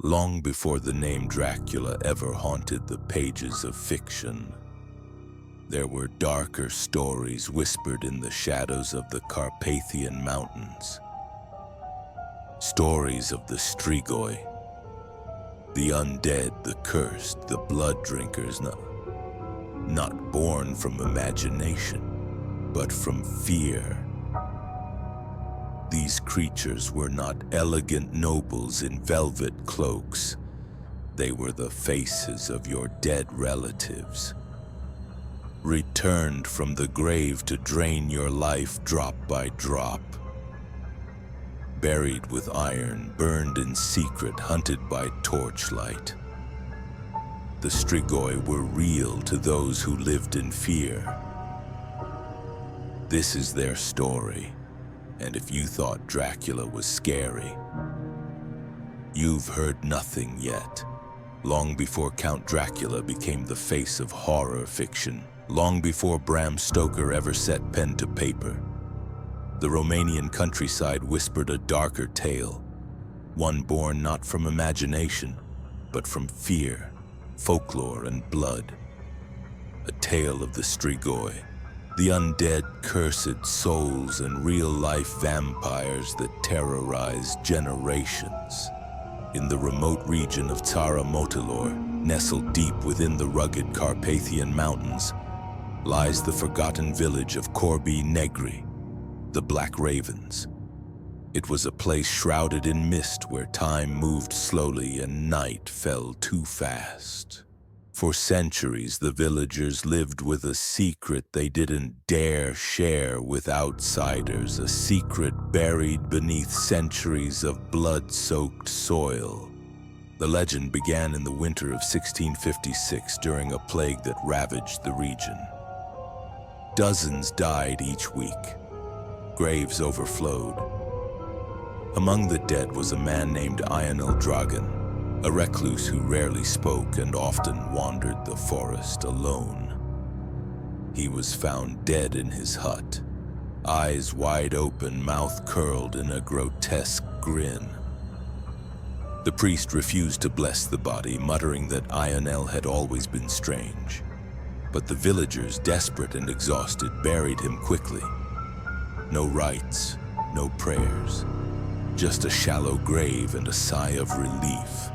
long before the name Dracula ever haunted the pages of fiction. There were darker stories whispered in the shadows of the Carpathian Mountains. Stories of the Strigoi, the undead, the cursed, the blood drinkers, not born from imagination, but from fear. These creatures were not elegant nobles in velvet cloaks. They were the faces of your dead relatives, returned from the grave to drain your life drop by drop. Buried with iron, burned in secret, hunted by torchlight. The Strigoi were real to those who lived in fear. This is their story, and if you thought Dracula was scary, you've heard nothing yet. Long before Count Dracula became the face of horror fiction, long before Bram Stoker ever set pen to paper, the Romanian countryside whispered a darker tale, one born not from imagination, but from fear, folklore, and blood. A tale of the Strigoi, the undead, cursed souls and real-life vampires that terrorized generations. In the remote region of Țara Mototare, nestled deep within the rugged Carpathian Mountains, lies the forgotten village of Corbii Negri, the Black Ravens. It was a place shrouded in mist where time moved slowly and night fell too fast. For centuries, the villagers lived with a secret they didn't dare share with outsiders, a secret buried beneath centuries of blood-soaked soil. The legend began in the winter of 1656 during a plague that ravaged the region. Dozens died each week. Graves overflowed. Among the dead was a man named Ionel Dragan, a recluse who rarely spoke and often wandered the forest alone. He was found dead in his hut, eyes wide open, mouth curled in a grotesque grin. The priest refused to bless the body, muttering that Ionel had always been strange. But the villagers, desperate and exhausted, buried him quickly. No rites, no prayers, just a shallow grave and a sigh of relief.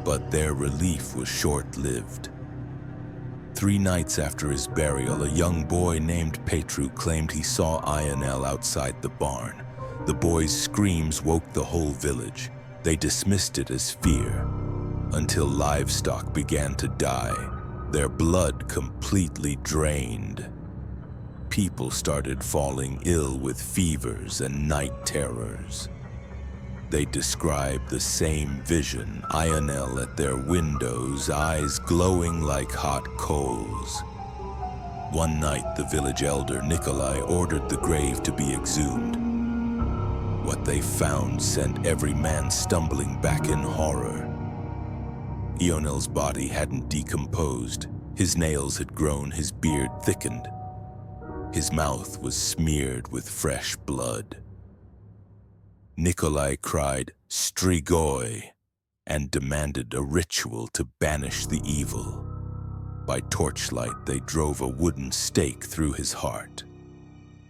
But their relief was short-lived. 3 nights after his burial, a young boy named Petru claimed he saw Ionel outside the barn. The boy's screams woke the whole village. They dismissed it as fear, until livestock began to die, their blood completely drained. People started falling ill with fevers and night terrors. They described the same vision, Ionel at their windows, eyes glowing like hot coals. One night, the village elder, Nikolai, ordered the grave to be exhumed. What they found sent every man stumbling back in horror. Ionel's body hadn't decomposed. His nails had grown, his beard thickened. His mouth was smeared with fresh blood. Nikolai cried, "Strigoi," and demanded a ritual to banish the evil. By torchlight, they drove a wooden stake through his heart.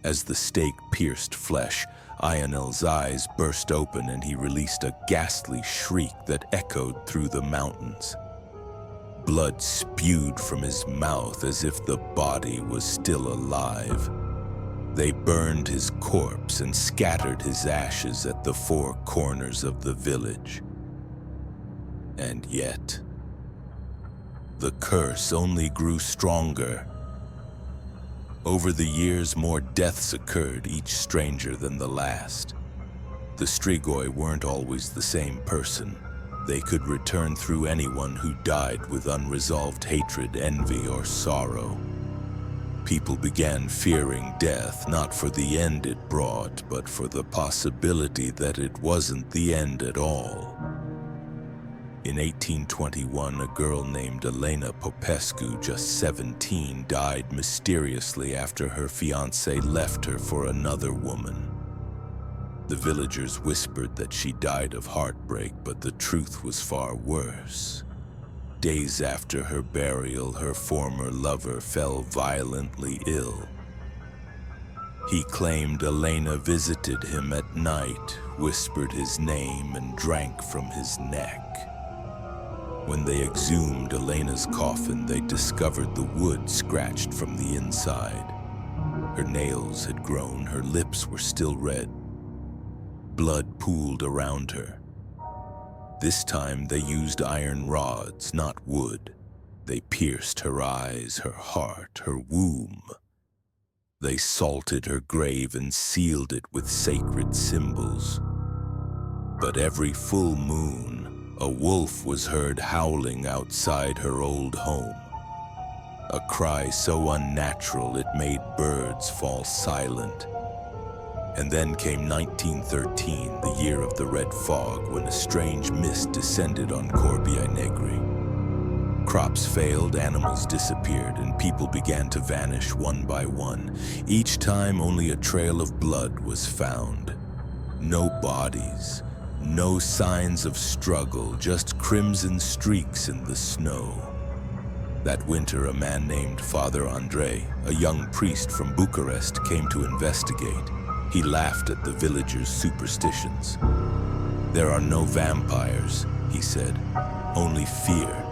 As the stake pierced flesh, Ionel's eyes burst open and he released a ghastly shriek that echoed through the mountains. Blood spewed from his mouth as if the body was still alive. They burned his corpse and scattered his ashes at the 4 corners of the village. And yet, the curse only grew stronger. Over the years, more deaths occurred, each stranger than the last. The Strigoi weren't always the same person. They could return through anyone who died with unresolved hatred, envy, or sorrow. People began fearing death, not for the end it brought, but for the possibility that it wasn't the end at all. In 1821, a girl named Elena Popescu, just 17, died mysteriously after her fiancé left her for another woman. The villagers whispered that she died of heartbreak, but the truth was far worse. Days after her burial, her former lover fell violently ill. He claimed Elena visited him at night, whispered his name, and drank from his neck. When they exhumed Elena's coffin, they discovered the wood scratched from the inside. Her nails had grown, her lips were still red. Blood pooled around her. This time they used iron rods, not wood. They pierced her eyes, her heart, her womb. They salted her grave and sealed it with sacred symbols. But every full moon, a wolf was heard howling outside her old home. A cry so unnatural it made birds fall silent. And then came 1913, the year of the red fog, when a strange mist descended on Corbii Negri. Crops failed, animals disappeared, and people began to vanish one by one. Each time only a trail of blood was found. No bodies, no signs of struggle, just crimson streaks in the snow. That winter, a man named Father Andrei, a young priest from Bucharest, came to investigate. He laughed at the villagers' superstitions. "There are no vampires," he said, "only fear."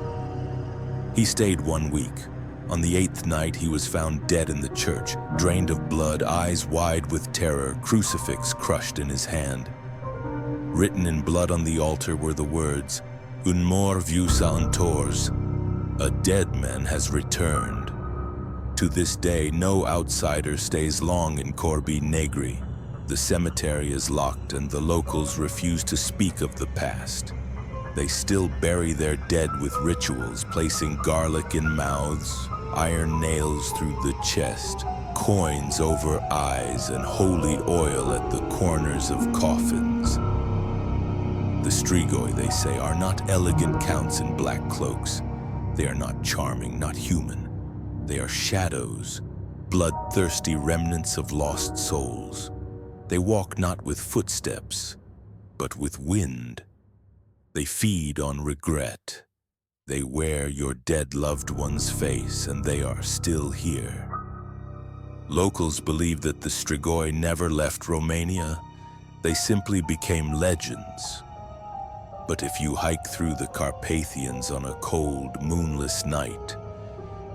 He stayed 1 week. On the 8th night, he was found dead in the church, drained of blood, eyes wide with terror, crucifix crushed in his hand. Written in blood on the altar were the words, "Un mort vius entors," a dead man has returned. To this day, no outsider stays long in Corbii Negri. The cemetery is locked and the locals refuse to speak of the past. They still bury their dead with rituals, placing garlic in mouths, iron nails through the chest, coins over eyes, and holy oil at the corners of coffins. The Strigoi, they say, are not elegant counts in black cloaks. They are not charming, not human. They are shadows, bloodthirsty remnants of lost souls. They walk not with footsteps, but with wind. They feed on regret. They wear your dead loved one's face, and they are still here. Locals believe that the Strigoi never left Romania. They simply became legends. But if you hike through the Carpathians on a cold, moonless night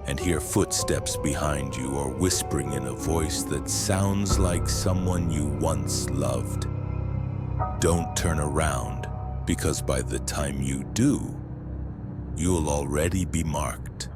and hear footsteps behind you or whispering in a voice that sounds like someone you once loved, don't turn around, because by the time you do, you'll already be marked.